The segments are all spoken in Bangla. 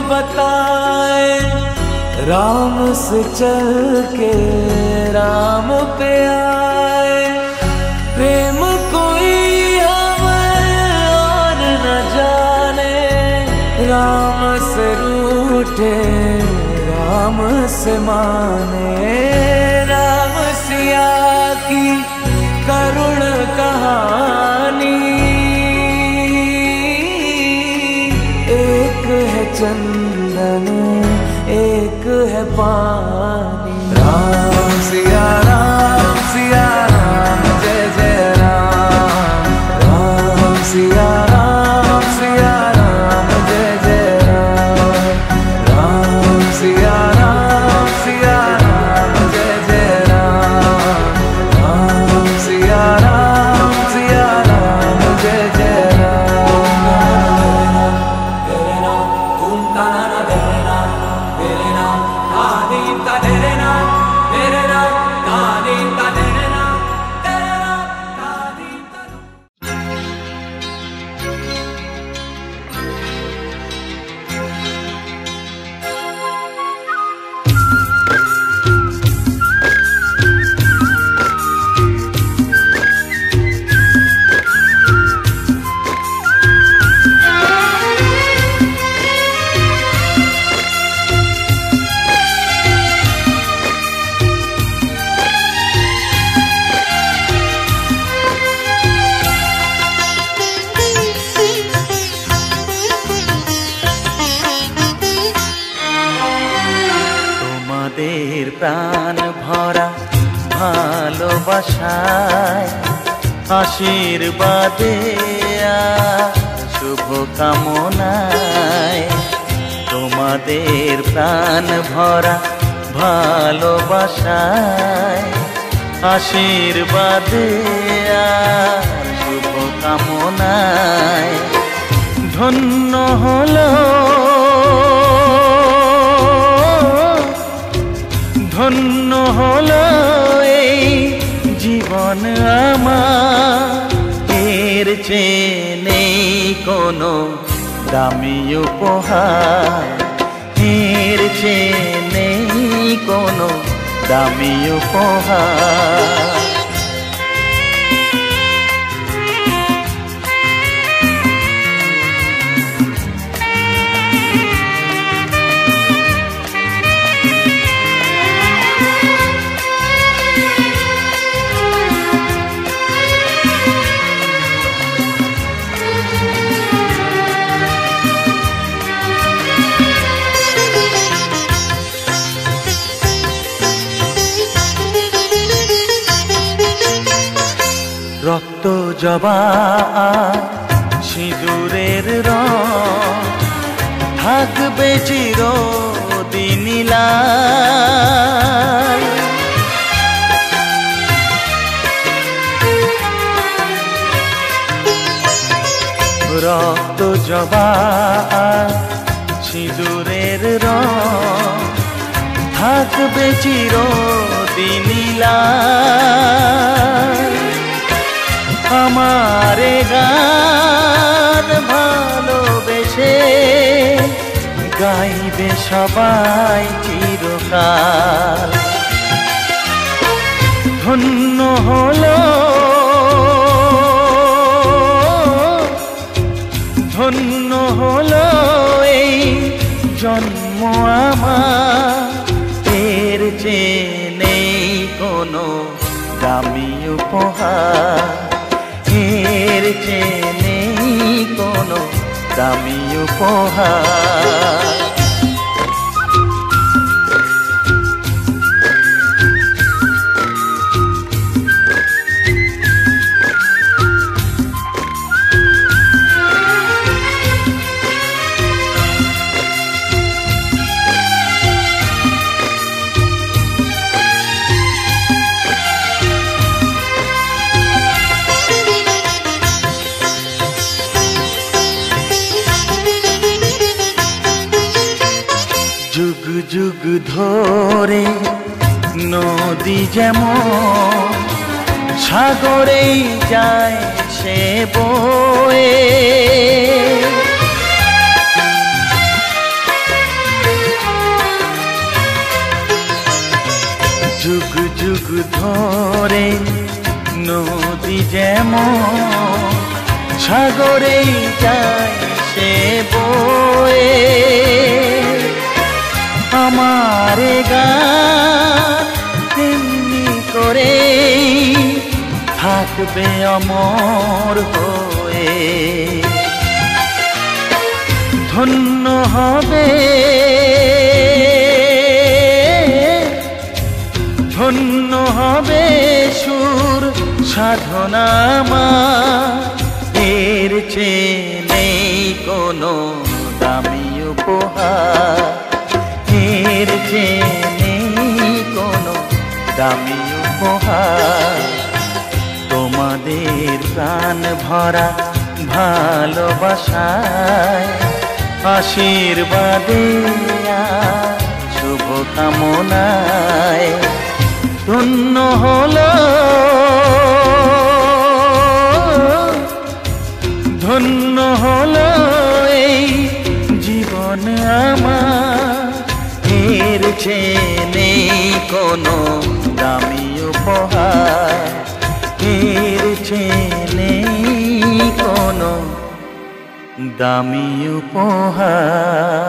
बताए, राम से चल के राम पे आए। प्रेम कोई हमें और न जाने, राम से रूठे राम से माने। राम सिया की करुण कहानी, एक है चंदन एक है पानी। राम सिया राम, जय जय राम। राम सिया राम, जय जय राम। राम सिया राम, जय जय राम। राम सिया राम, जय जय राम। तेरे नाम तुम ताना तेरे नाम, तेरे नाम आदि का तेरे नाम, तेरे नाम आदि का तेरे नाम, तेरे नाम आदि का। তোমাদের প্রাণ ভরা ভালোবাসায়, আশীর্বাদে শুভ কামনায়। তোমাদের প্রাণ ভরা ভালোবাসায়, আশীর্বাদে শুভ কামনায়। ধন্য হলো ধন্য হলো এই জীবন আমার, এর চেয়ে নেই কোনো দামি উপহার, এর চেয়ে নেই কোনো দামি উপহার। রক্ত জবা সিঁদুরের রং, থাকবে চিরদিন লাল। রক্ত জবা সিঁদুরের রং, থাকবে চিরদিন লাল। আমারে গান ভালোবেসে গাইবে সবাই চিরকাল। ধন্য হলো ধন্য হলো এই জন্ম আমার, এর চেয়ে নেই কোনো দামি উপহার, এর চেয়ে নেই কোনো দামি উপহার। যুগ যুগ ধরে নদী যেমন সাগরেই যায় সে বয়ে, ধরে নদী যেমন সাগরেই যায় সে বয়ে, আমার গান তেমনি করে থাকবে অমর হয়ে। ধন্য হবে, ধন্য হবে সুর সাধনা আমার, এর চেয়ে নেই কোনো দামি উপহার, এর চেয়ে নেই কোনো দামি উপহার। তোমাদের প্রাণ ভরা ভালোবাসায় আশীর্বাদে আর শুভকামনায় ধন্য হলো, ধন্য হলো এই জীবন আমার, এর চেয়ে নেই কোনো দামি উপহার, এর চেয়ে নেই কোনো দামি উপহার।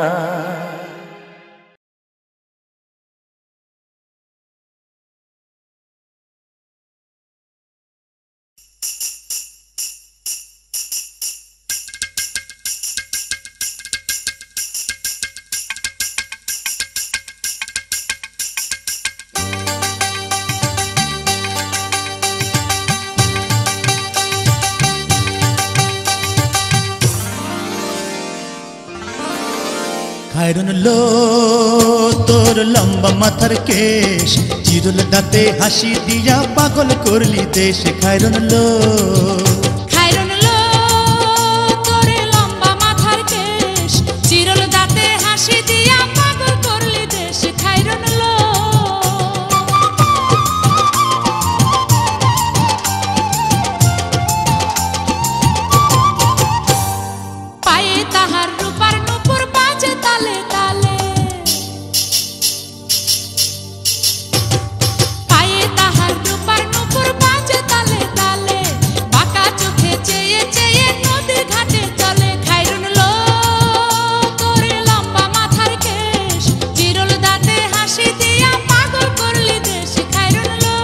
খায়রন লো তোর লম্বা মাথার কেশ, চিরুল দাঁতে হাসি দিয়া পাগল করলি দেশ। খায়রন লো তোর লম্বা মাথার কেশ, চিরুল দাঁতে হাসি দিয়া পাগল করলি দেশ। খায়রন লো পায়ে তাহার রূপার নুপুর বাজে তালে তালে, পায়ে তাহার রূপার নুপুর বাজে তালে তালে, বাঁকা চোখে চেয়ে চেয়ে নদীর ঘাটে চলে। খায়রন লো তোর লম্বা মাথার কেশ, চিরুল দাঁতে হাসি দিয়া পাগল করলি দেশ। খায়রন লো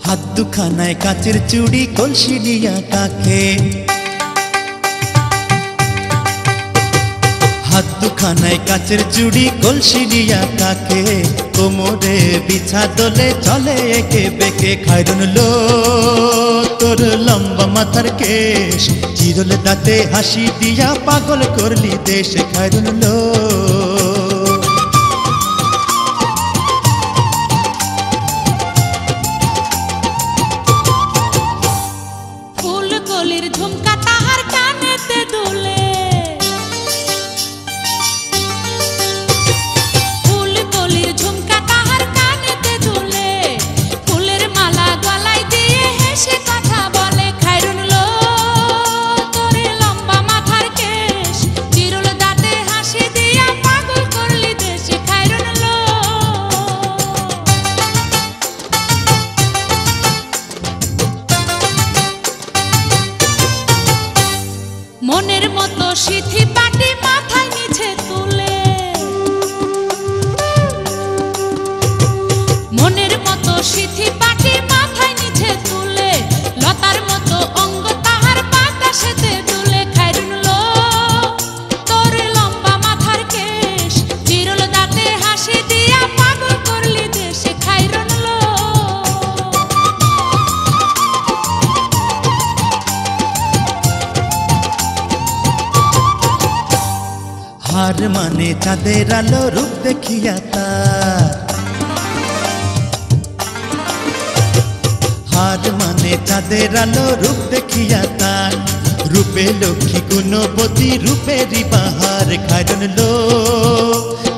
হাত দুখানায় কাচের চুড়ি কলসি নিয়া কাকে, হাত দুখানায় কাচের চুড়ি কলসি নিয়া কাকে, কোমরে বিছা দোলে চলে একে বেঁকে। খায়রন লো তোর লম্বা মাথার কেশ, চিরুল দাঁতে হাসি দিয়া পাগল করলি দেশ। খায়রন লো ফুল কলির ঝুমকা তাহার কানেতে দুলে, ফুল কলির ঝুমকা তাহার কানেতে দুলে, ফুলের মালা গলায় দিয়ে হেসে কথা বলে। খায়রন লো তোর লম্বা মাথার কেশ, চিরুল দাঁতে হাসি দিয়া পাগল করলি দেশ। খায়রন লো মনের মতো সিথি পাটি মাথায় নিচে তুলে, মনের মতো সিথি পাটি মাথায় নিচে তুলে, লতার মতো অঙ্গ তাহার বাতাসেতে দুলে। খায়রন লো তোর লম্বা মাথার কেশ, চিরুল দাঁতে হাসি দিয়া পাগল করলি দেশ। খায়রন লো হার মানে চাঁদের আলো রূপ দেখিয়া তার, হার মানে চাঁদের আলো রূপ দেখিয়া তার, রূপে লক্ষ্মী গুণবতী রূপেরই বাহার। খায়রন লো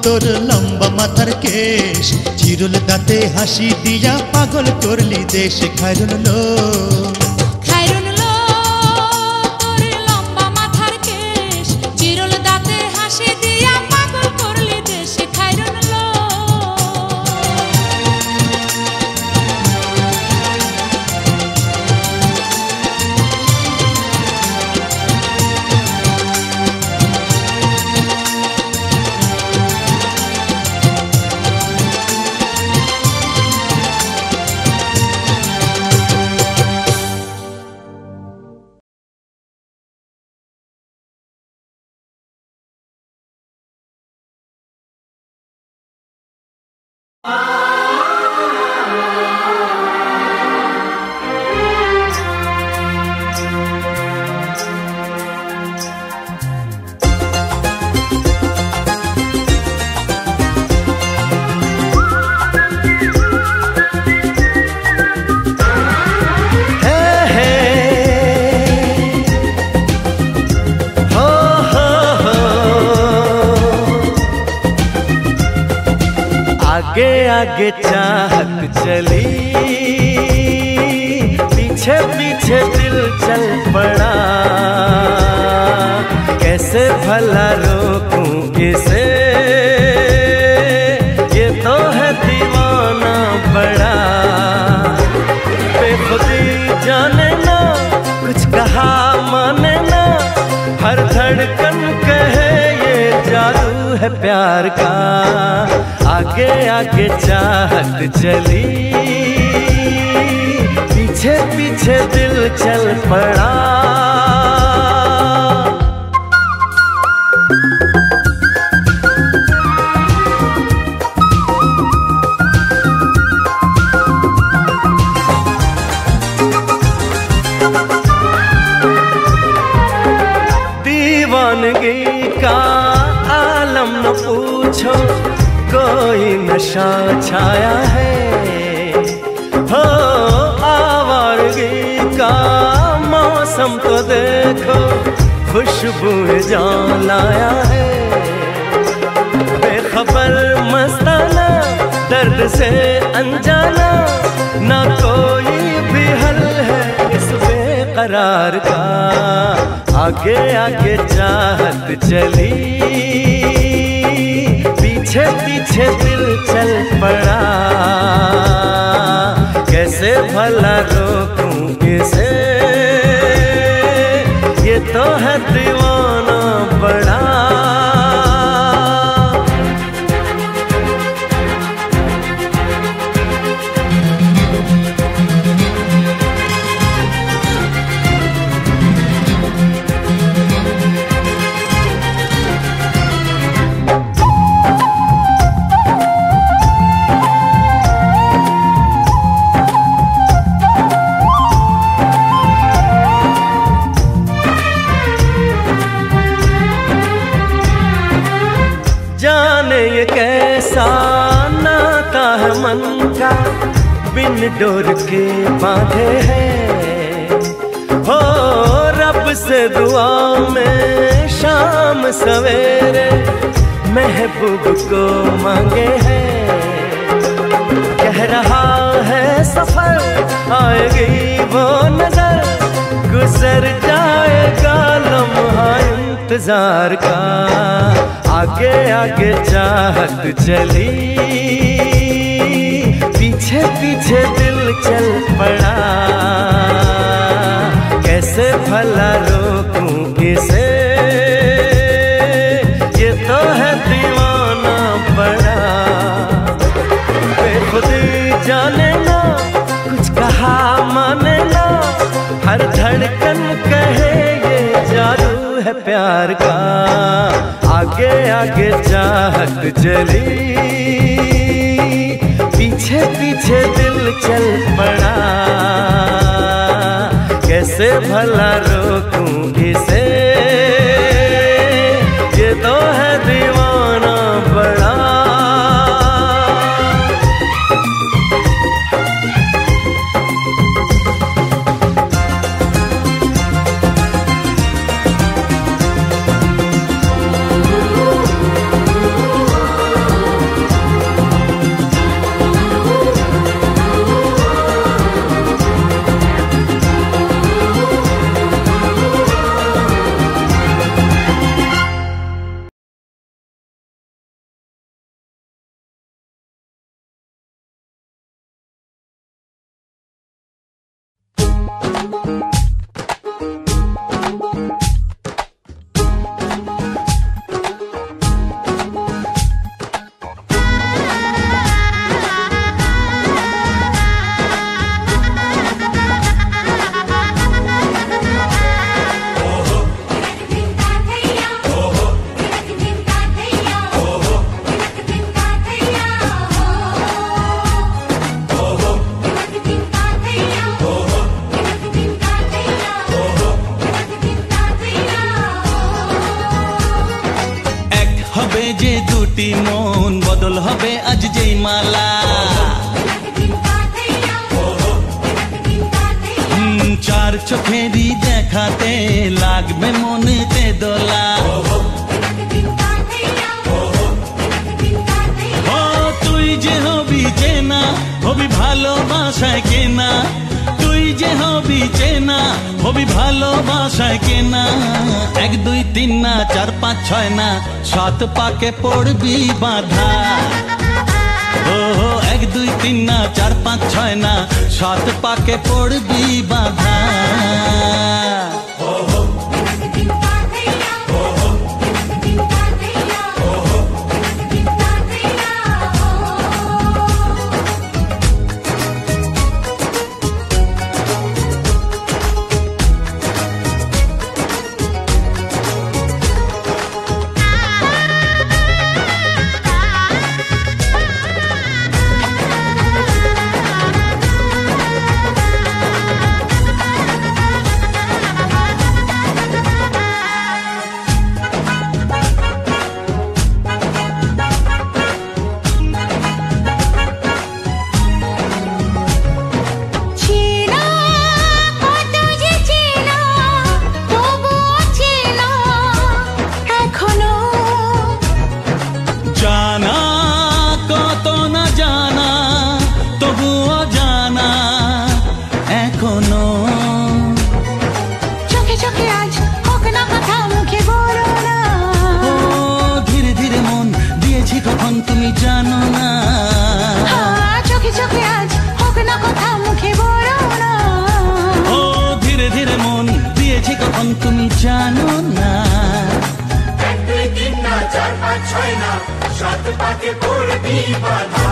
তোর লম্বা মাথার কেশ, চিরুল দাঁতে হাসি দিয়া পাগল করলি দেশ। খায়রন লো খায়রন লো তোর লম্বা মাথার কেশ, आगे आगे चाहत चली, पीछे पीछे दिल चल पड़ा, कैसे भला रोकूं इसे, ये तो है दीवाना बड़ा। बेखुदी जाने ना, कुछ कहा माने ना, हर धड़कन कहे ये जादू है प्यार का। आगे आगे चाहत चली, पीछे पीछे दिल चल पड़ा। दीवानगी का आलम न पूछो, कोई नशा छाया है। हो आवारगी का मौसम तो देखो, खुशबू जान लाया है। बेखबर मस्ताना, दर्द से अनजाना, ना कोई भी हल है इस बेकरार का। आगे आगे चाहत चली, पीछे पीछे दिल चल पड़ा, कैसे भला रोकूं इसे, ये तो है दीवाना बड़ा। जाने ये कैसा नाता है मन का, बिन डोर के बांधे हैं। हो रब से दुआ में शाम सवेरे, महबूब को मांगे हैं। कह रहा है सफर, आएगी वो नजर, गुजर जाएगा लम्हा इंतजार का। आगे आगे चाहत चली, पीछे पीछे दिल चल पड़ा, कैसे भला रोकूं इसे, ये तो है दीवाना बड़ा। बेखुदी जाने ना, कुछ कहा माने ना, हर धड़कन कहे ये जादू है प्यार का। आगे आगे चाहत चली, पीछे पीछे दिल चल पड़ा, कैसे भला रोकूं इसे, ये तो है दीवाना बड़ा। দুটি মন বদল হবে আজ যেই মালা চার চোখেরই দেখাতে লাগবে মনেতে দোলা ও তুই যে হবি চেনা হবি ভালোবাসায় কেনা তুই যে হবি চেনা হবি ভালোবাসায় কেনা 1 2 3 না 4 5 6 না 7 পাকে পড়বি বাধা ও 1 2 3 না 4 5 6 না 7 পাকে পড়বি বাধা তুমি জানো না 1 2 3 না 4 5 6 না 7 পাকে পড়বি বাধা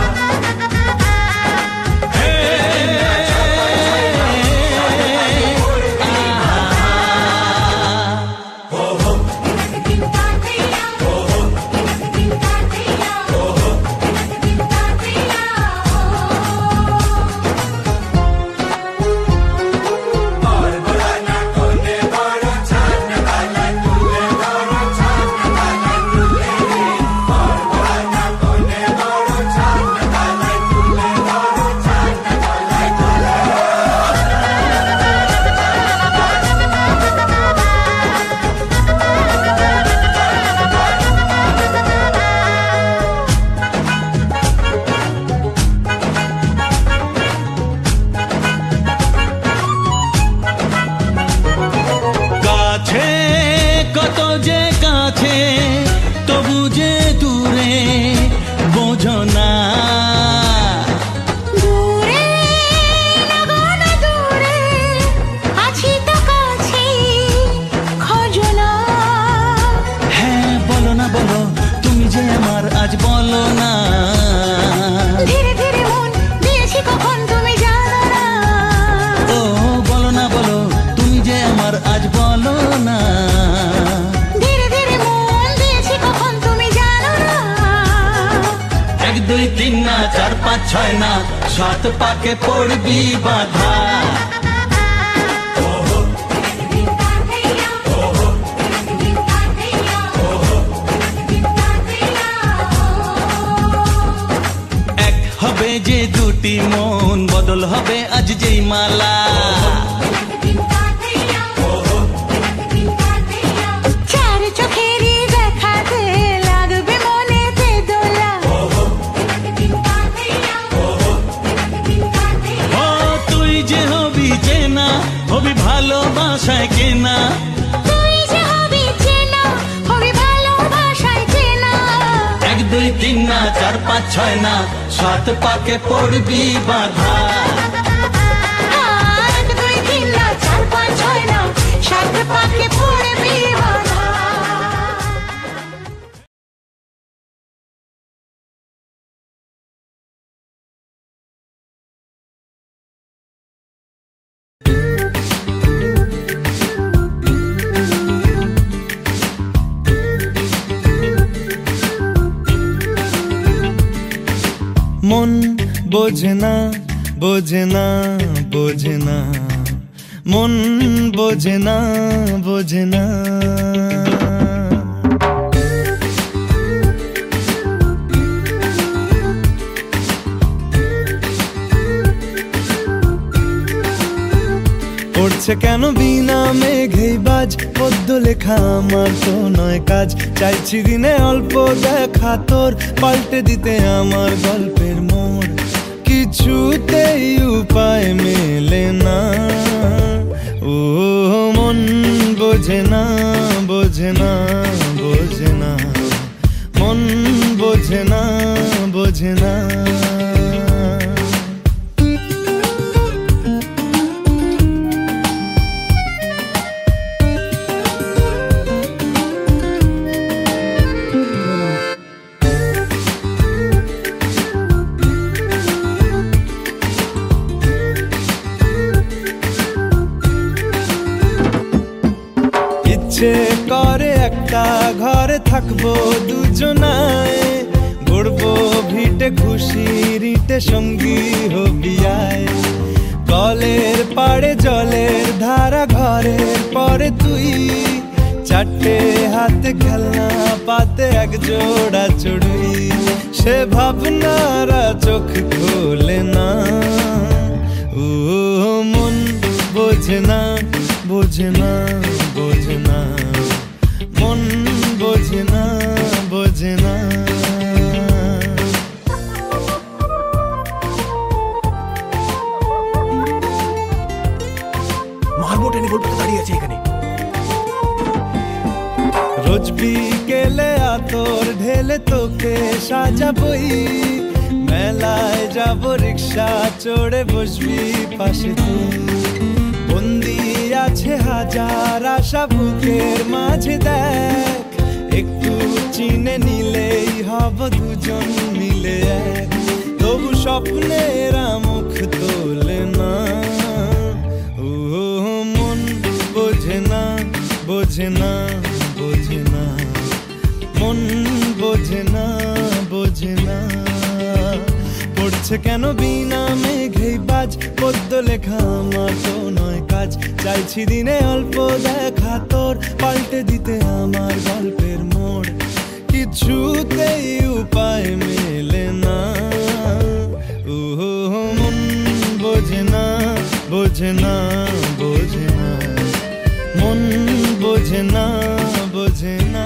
ছয় না 7 পাকে পড়বি বাধা এক হবে যে দুটি মন বদল হবে আজ যেই মালা ভালোবাসায় কেনা তুই যে হবি চেনা হবি ভালোবাসায় কেনা 1 2 3 না 4 5 6 না 7 পাকে পড়বি বাধা 1 2 3 না 4 5 6 না 7 পাকে পড়বি বাধা মন বোঝে না বোঝে না বোঝে না মন বোঝে না বোঝে না পড়ছে কেন বিনা মেঘেই বাজ, পদ্য লেখা আমার তো নয় কাজ। চাইছি দিনে অল্প দেখা তোর, পাল্টে দিতে আমার গল্পের মোড়। কিছুতেই উপায় মেলে না, ও মন বোঝে না, বোঝে না, বোঝে না, মন বোঝে না, বোঝে না। ইচ্ছে করে একটা ঘরে থাকবো দুজনায়, গড়বো ভিটে খুশির ইটে সঙ্গী হবি আয়। কলের পাড়ে জলের ধারা ঘরের পরে তুই, চারটে হাতে খেলনা পাতে এক জোড়া চড়ুই। সে ভাবনারা চোখ খোলে না, ও মন বোঝে না, বোঝে না, বোঝে না, মন বোঝে না, বোঝে না। মারবো টেনে বলতে দাঁড়িয়ে আছে এখানে। রোজ বিকেলে আতর ঢেলে তোকে সাজাবই, মেলায় যাব রিক্সা চড়ে বসবি পাশে তুই। বন্দি আছে হাজার আশা বুকের মাঝে, দেখ একটু চিনে নিলেই হব দুজন মিলে এক। তবু স্বপ্নেরা মুখ তোলে না, ও মন বোঝে না, বোঝে না, বোঝে না, মন বোঝে না, বোঝে না। পড়ছে কেন বিনা মেঘেই বাজ, পদ্য লেখা আমার তো নয় কাজ। চাইছি দিনে অল্প দেখা তোর, পাল্টে দিতে আমার গল্পের মোড়। কিছুতেই উপায় মেলে না, ও মন বোঝে না, বোঝে না, বোঝে না, মন বোঝে না, বোঝে না।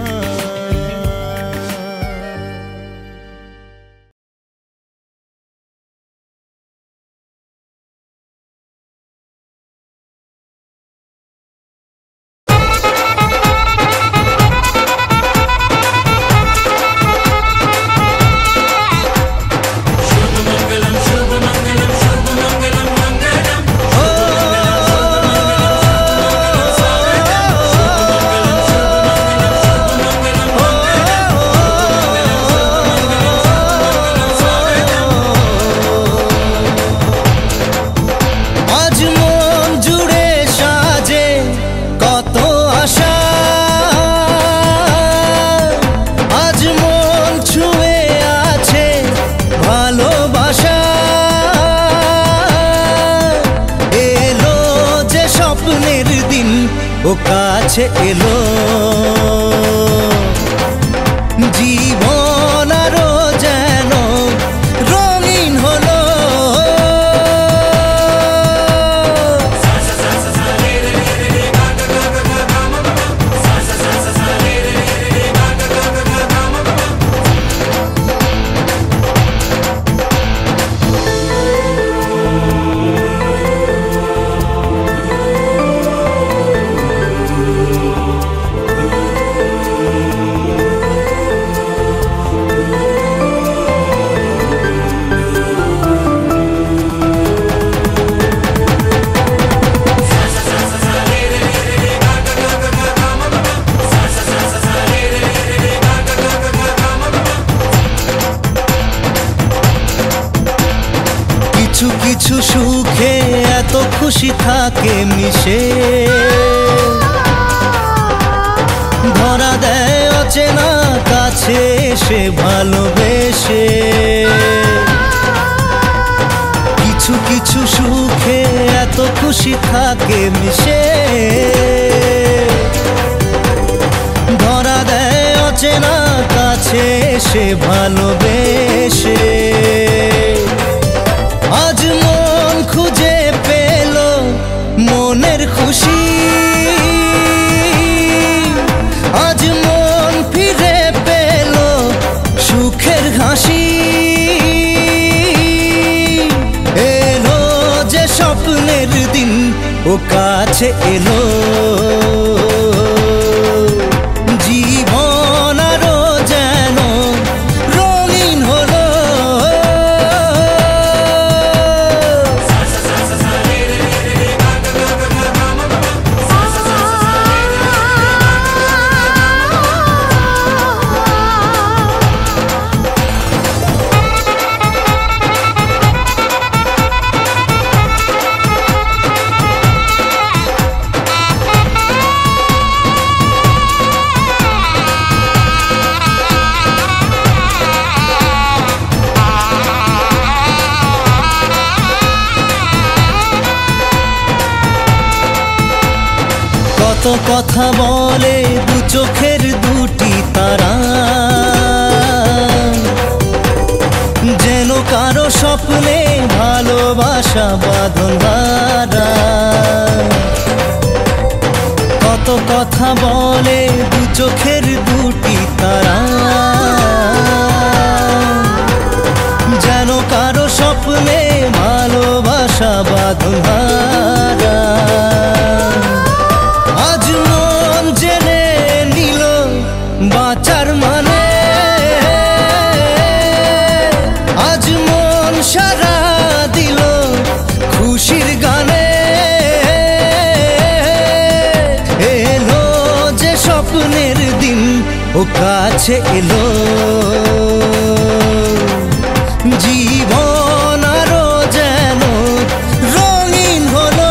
ও কাছে এলো জীবন আরো যেন রঙিন হলো। কিছু কিছু সুখে এত খুশি থাকে মিশে, ধরা দেয় অচেনা কাছে সে ভালোবেসে। কিছু কিছু সুখে এত খুশি থাকে মিশে, ধরা দেয় অচেনা কাছে সে ভালোবেসে। আজ মন খুঁজে পেল মনের খুশি কাছে এলো জীবন আরো যেন রঙিন হলো কত কথা বলে দু চোখের দুটি তারা যেন কারো স্বপ্নে ভালোবাসা বাঁধন হারা কত কথা বলে দু চোখের দুটি তারা যেন কারো স্বপ্নে ভালোবাসা বাঁধন হারা আজ মন জেনে নিল বাঁচার মানে আজ মন সারা দিল খুশির গানে এলো যে স্বপ্নের দিন ও কাছে এলো জীবন আরো যেন রঙিন হলো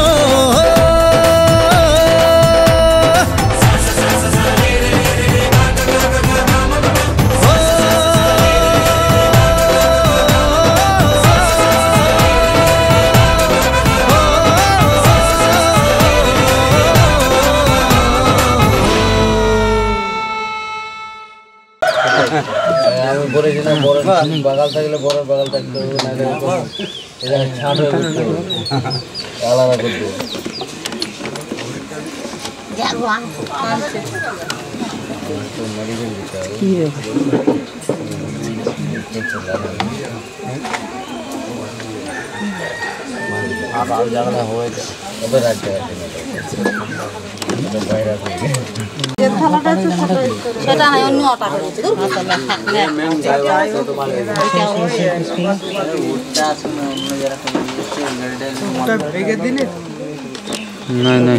আমি বলেছিলাম বড় বাগাল থাকলে বড় বাগাল থাকতে হবে না এটা ছাড় হয়ে করতে হবে আলাদা করতে হবে আর জায়গাটা হয়েছে ওদের রাখতে বাইরে সেটা হয় অন্য অটা করেছে না না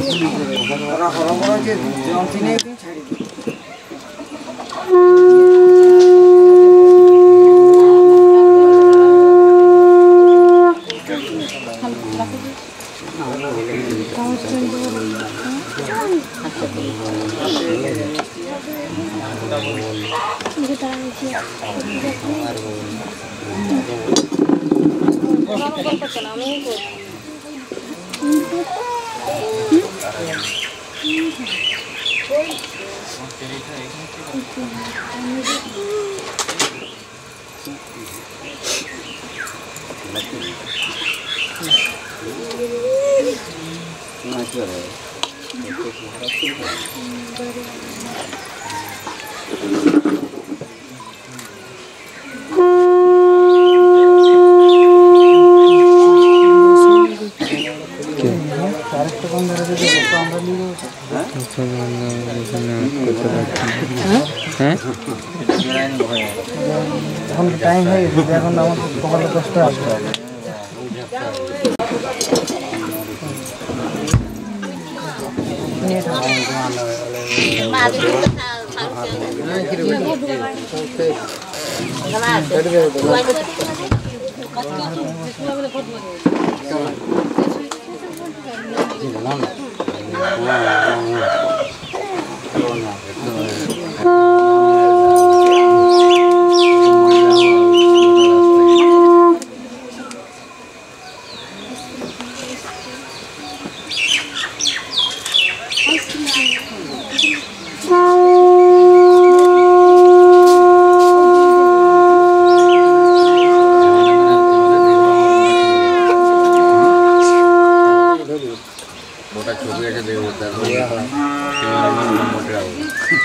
এখন টাইম হয়ে গেছে এখন আমার সকালে 10টায় আসতে হবে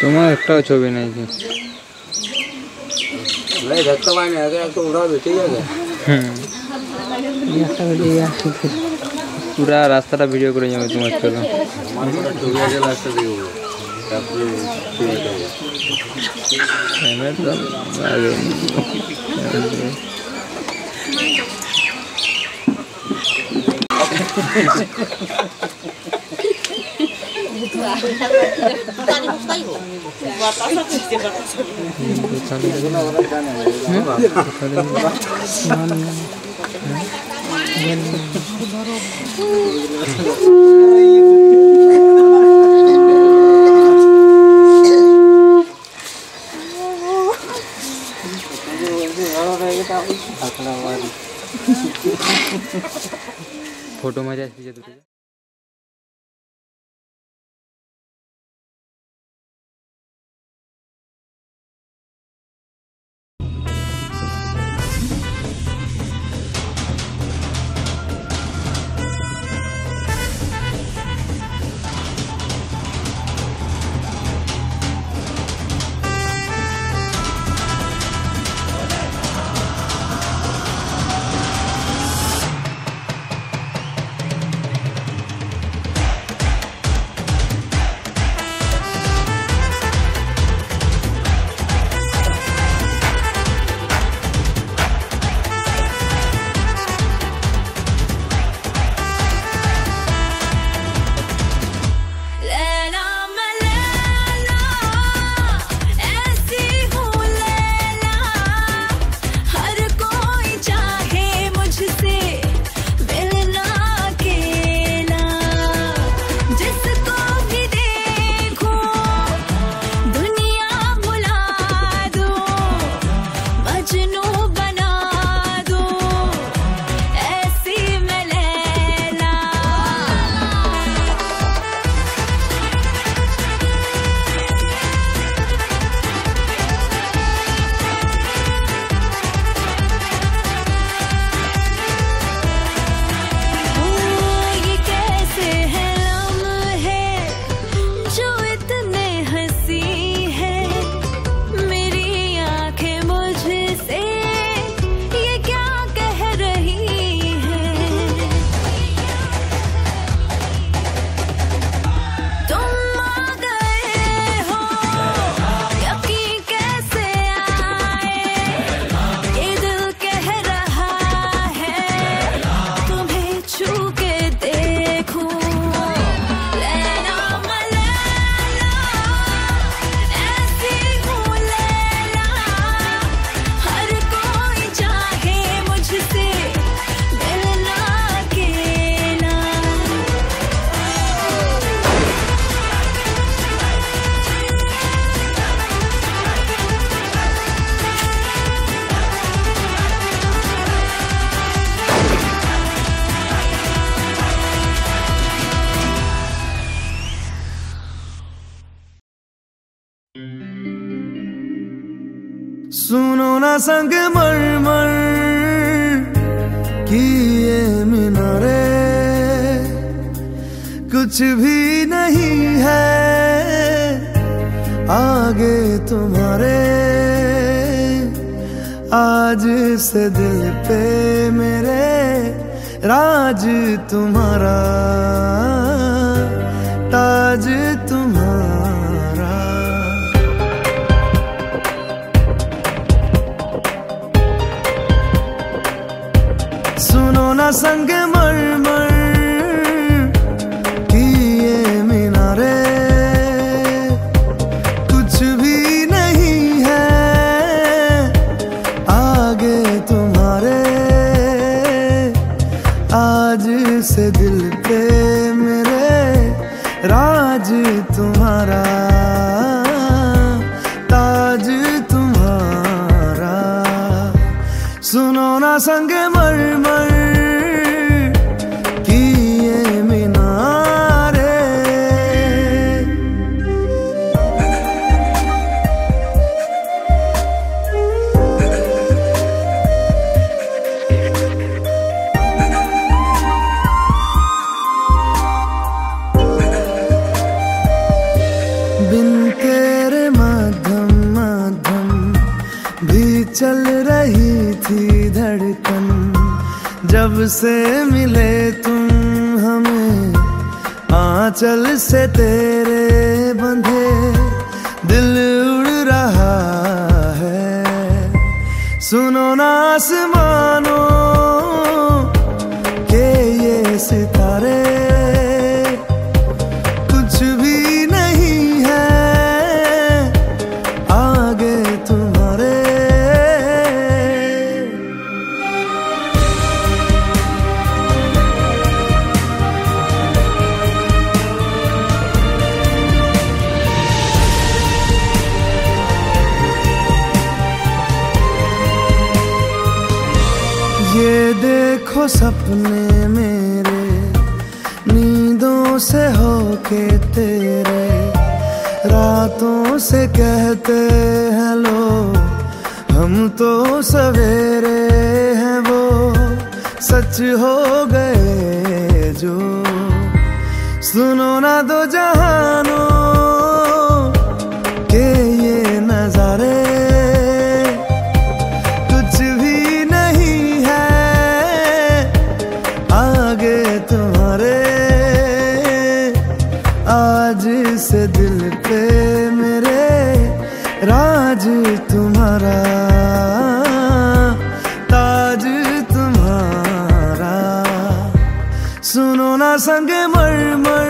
তোমার একটাও ছবি নাই কি দেখতে পাইনি আগে একটু উঠাবে ঠিক আছে একটা ভিডিও আসছে পুরা রাস্তাটা ভিডিও করে যাবে তোমার চলো फोटो मजा আসছে দুটো सुनो ना संग मरमर की ये मीनारे कुछ भी नहीं है आगे तुम्हारे आज से दिल पे मेरे राज तुम्हारा ताज तुम्हारा सुनो ना संग मरमर की ये मीनारे कुछ भी नहीं है आगे तुम्हारे आज से दिल पे मेरे राज तुम्हारा ताज तुम्हारा सुनो ना संग मरमर की ये मीनारे बिन तेरे माध्यम माध्यम भी चल रही थी धड़कन जब से मिले तुम आंचल से तेरे बंधे दिल उड़ रहा है। सुनो ना आसमानों के ये सितारे, कुछ भी नहीं है आगे तुम्हारे। ये देखो सपने मेरे नींदों से होके तेरे, रातों से कहते हैं लोग हम तो सवेरे हैं, वो सच हो गए जो। सुनो ना दो जहानों के ये नजारे, कुछ भी नहीं है आगे तुम्हारे। आज से दिल पे मेरे राज तुम्हारा, ताज तुम्हारा। सुनो ना संगे मरमर